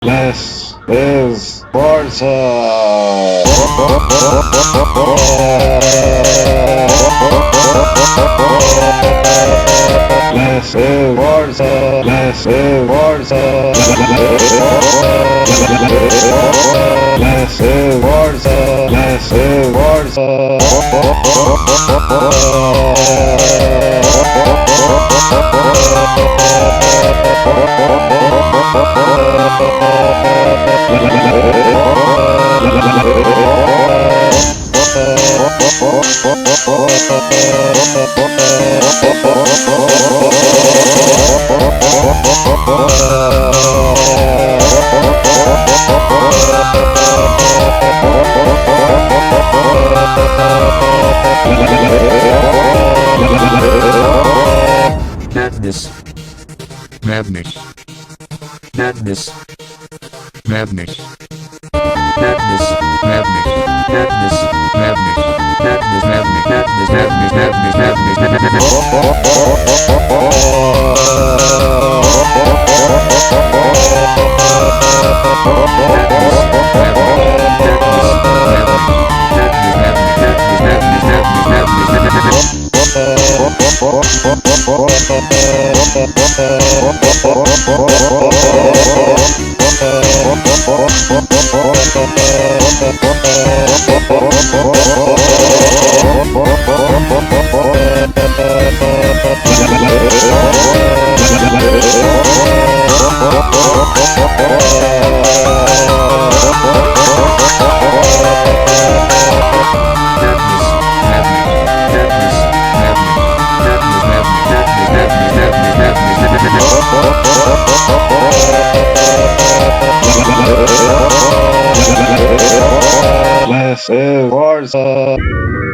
This is Barca. This is Barca. This is Barca. This is Barca. This is Madness. Madness. Madness. Madness. Madness. Madness. Madness. Madness. Madness. Madness. Madness. Madness. Madness. This is Barca.